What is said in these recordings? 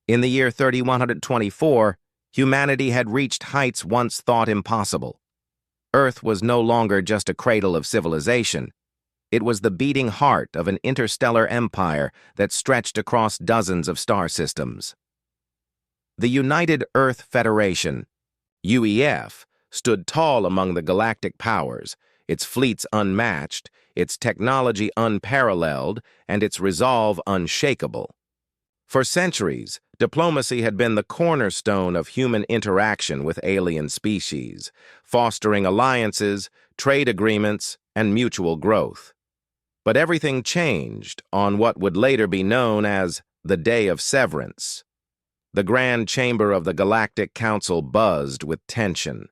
In the year 3124, humanity had reached heights once thought impossible. Earth was no longer just a cradle of civilization. It was the beating heart of an interstellar empire that stretched across dozens of star systems. The United Earth Federation, UEF, stood tall among the galactic powers, its fleets unmatched, its technology unparalleled, and its resolve unshakable. For centuries, diplomacy had been the cornerstone of human interaction with alien species, fostering alliances, trade agreements, and mutual growth. But everything changed on what would later be known as the Day of Severance. The Grand Chamber of the Galactic Council buzzed with tension.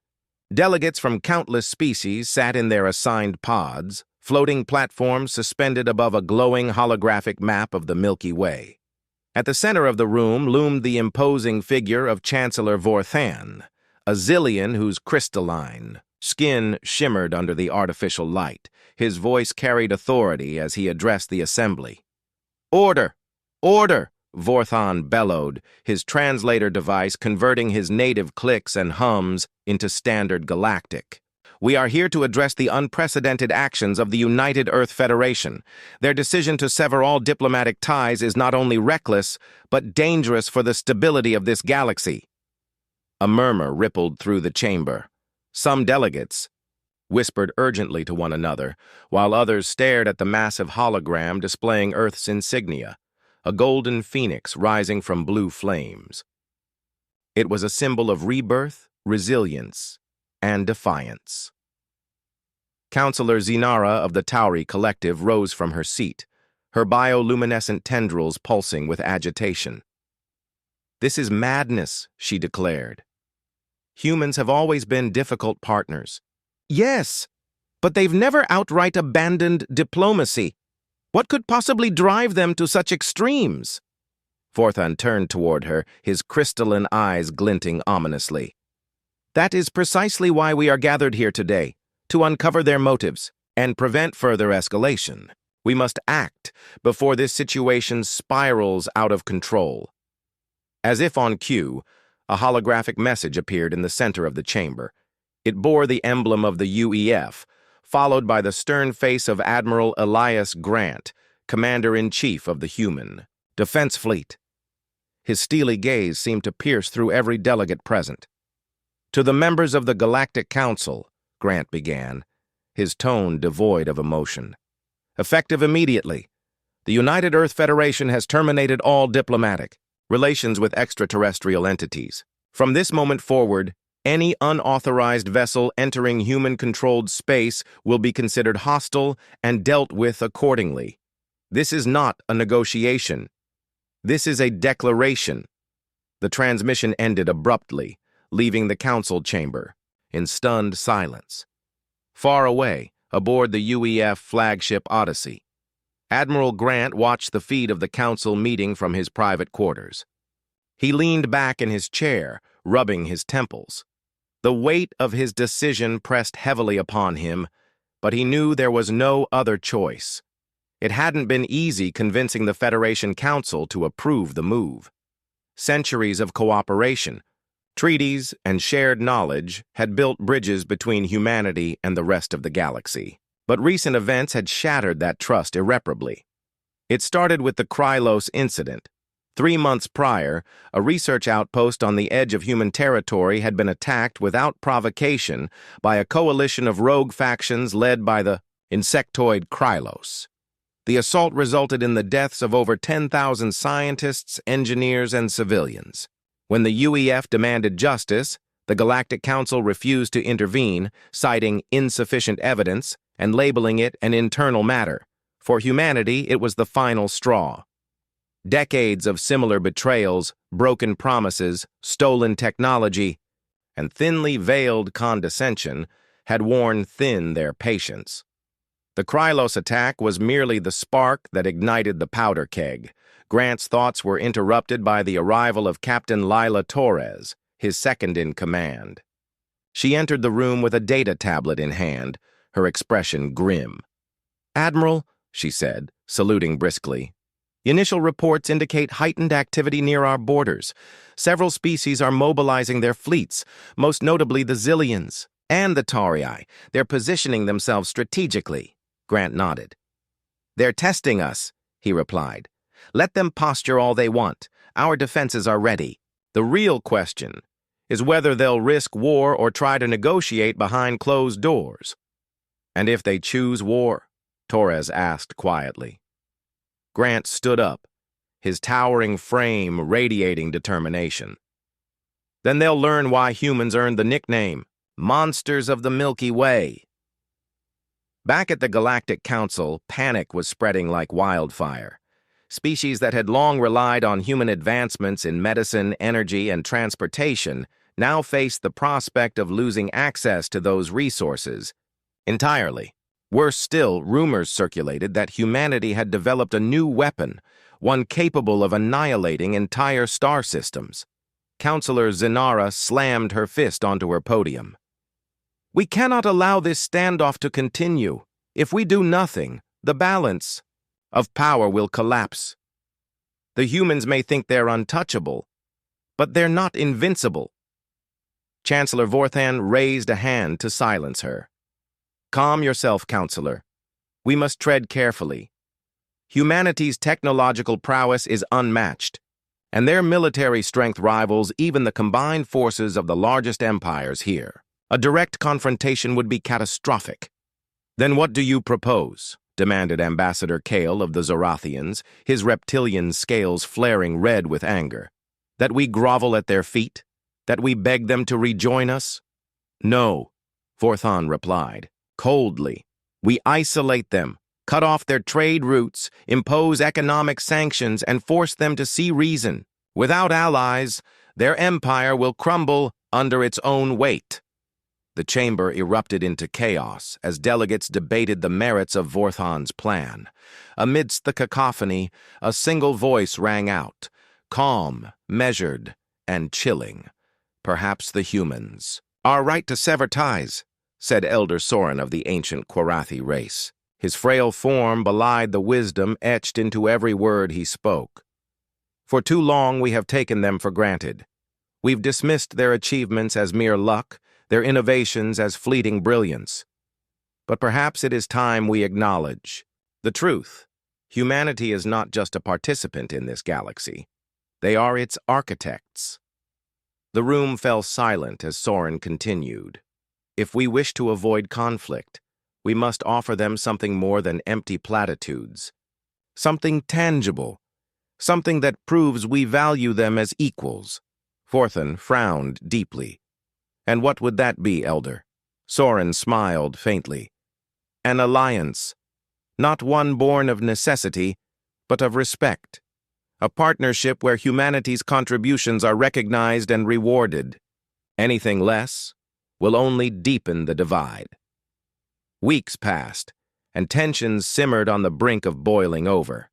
Delegates from countless species sat in their assigned pods, floating platforms suspended above a glowing holographic map of the Milky Way. At the center of the room loomed the imposing figure of Chancellor Vorthan, a Xilian whose crystalline skin shimmered under the artificial light. His voice carried authority as he addressed the assembly. "Order! Order!" Vorthan bellowed, his translator device converting his native clicks and hums into standard Galactic. "We are here to address the unprecedented actions of the United Earth Federation. Their decision to sever all diplomatic ties is not only reckless, but dangerous for the stability of this galaxy." A murmur rippled through the chamber. Some delegates whispered urgently to one another, while others stared at the massive hologram displaying Earth's insignia, a golden phoenix rising from blue flames. It was a symbol of rebirth, resilience, and defiance. Counselor Zinara of the Tauri Collective rose from her seat, her bioluminescent tendrils pulsing with agitation. "This is madness," she declared. "Humans have always been difficult partners." "Yes, but they've never outright abandoned diplomacy. What could possibly drive them to such extremes?" Vorthan turned toward her, his crystalline eyes glinting ominously. "That is precisely why we are gathered here today, to uncover their motives and prevent further escalation. We must act before this situation spirals out of control." As if on cue, a holographic message appeared in the center of the chamber. It bore the emblem of the UEF, followed by the stern face of Admiral Elias Grant, Commander-in-Chief of the Human Defense Fleet. His steely gaze seemed to pierce through every delegate present. "To the members of the Galactic Council," Grant began, his tone devoid of emotion. "Effective immediately, the United Earth Federation has terminated all diplomatic relations with extraterrestrial entities. From this moment forward, any unauthorized vessel entering human-controlled space will be considered hostile and dealt with accordingly. This is not a negotiation. This is a declaration." The transmission ended abruptly, leaving the council chamber in stunned silence. Far away, aboard the UEF flagship Odyssey, Admiral Grant watched the feed of the council meeting from his private quarters. He leaned back in his chair, rubbing his temples. The weight of his decision pressed heavily upon him, but he knew there was no other choice. It hadn't been easy convincing the Federation Council to approve the move. Centuries of cooperation, treaties, and shared knowledge had built bridges between humanity and the rest of the galaxy. But recent events had shattered that trust irreparably. It started with the Krylos incident. 3 months prior, a research outpost on the edge of human territory had been attacked without provocation by a coalition of rogue factions led by the insectoid Krylos. The assault resulted in the deaths of over 10,000 scientists, engineers, and civilians. When the UEF demanded justice, the Galactic Council refused to intervene, citing insufficient evidence and labeling it an internal matter. For humanity, it was the final straw. Decades of similar betrayals, broken promises, stolen technology, and thinly veiled condescension had worn thin their patience. The Krylos attack was merely the spark that ignited the powder keg. Grant's thoughts were interrupted by the arrival of Captain Lila Torres, his second-in-command. She entered the room with a data tablet in hand, her expression grim. "Admiral," she said, saluting briskly, Initial reports indicate heightened activity near our borders. Several species are mobilizing their fleets, most notably the Zillions and the Tauri. They're positioning themselves strategically. Grant nodded. They're testing us, he replied. Let them posture all they want. Our defenses are ready. The real question is whether they'll risk war or try to negotiate behind closed doors. And if they choose war? Torres asked quietly. Grant stood up, his towering frame radiating determination. Then they'll learn why humans earned the nickname, Monsters of the Milky Way. Back at the Galactic Council, panic was spreading like wildfire. Species that had long relied on human advancements in medicine, energy, and transportation now faced the prospect of losing access to those resources entirely. Worse still, rumors circulated that humanity had developed a new weapon, one capable of annihilating entire star systems. Counselor Zinara slammed her fist onto her podium. We cannot allow this standoff to continue. If we do nothing, the balance of power will collapse. The humans may think they're untouchable, but they're not invincible. Chancellor Vorthan raised a hand to silence her. Calm yourself, Counselor. We must tread carefully. Humanity's technological prowess is unmatched, and their military strength rivals even the combined forces of the largest empires here. A direct confrontation would be catastrophic. Then what do you propose? Demanded Ambassador Kale of the Zorathians, his reptilian scales flaring red with anger. That we grovel at their feet? That we beg them to rejoin us? No, Vorthan replied, coldly. We isolate them, cut off their trade routes, impose economic sanctions, and force them to see reason. Without allies, their empire will crumble under its own weight. The chamber erupted into chaos as delegates debated the merits of Vorthan's plan. Amidst the cacophony, a single voice rang out, calm, measured, and chilling. Perhaps the humans. Our right to sever ties, said Elder Soren of the ancient Quarathi race. His frail form belied the wisdom etched into every word he spoke. For too long we have taken them for granted. We've dismissed their achievements as mere luck, their innovations as fleeting brilliance. But perhaps it is time we acknowledge the truth. Humanity is not just a participant in this galaxy. They are its architects. The room fell silent as Soren continued. If we wish to avoid conflict, we must offer them something more than empty platitudes. Something tangible. Something that proves we value them as equals. Vorthan frowned deeply. And what would that be, Elder? Soren smiled faintly. An alliance. Not one born of necessity, but of respect. A partnership where humanity's contributions are recognized and rewarded. Anything less will only deepen the divide. Weeks passed, and tensions simmered on the brink of boiling over.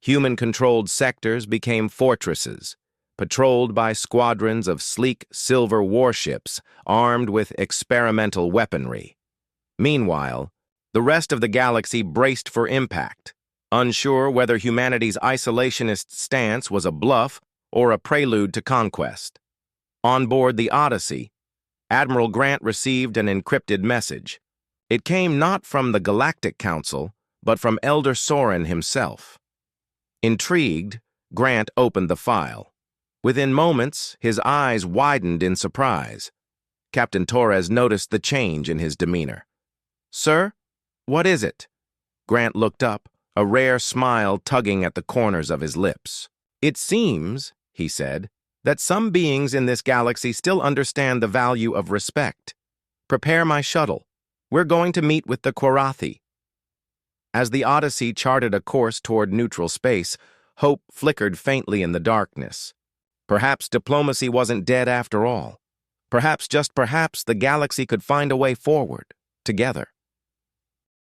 Human-controlled sectors became fortresses, patrolled by squadrons of sleek silver warships armed with experimental weaponry. Meanwhile, the rest of the galaxy braced for impact, unsure whether humanity's isolationist stance was a bluff or a prelude to conquest. On board the Odyssey, Admiral Grant received an encrypted message. It came not from the Galactic Council, but from Elder Soren himself. Intrigued, Grant opened the file. Within moments, his eyes widened in surprise. Captain Torres noticed the change in his demeanor. Sir, what is it? Grant looked up, a rare smile tugging at the corners of his lips. It seems, he said, that some beings in this galaxy still understand the value of respect. Prepare my shuttle. We're going to meet with the Quarathi. As the Odyssey charted a course toward neutral space, hope flickered faintly in the darkness. Perhaps diplomacy wasn't dead after all. Perhaps, just perhaps, the galaxy could find a way forward, together.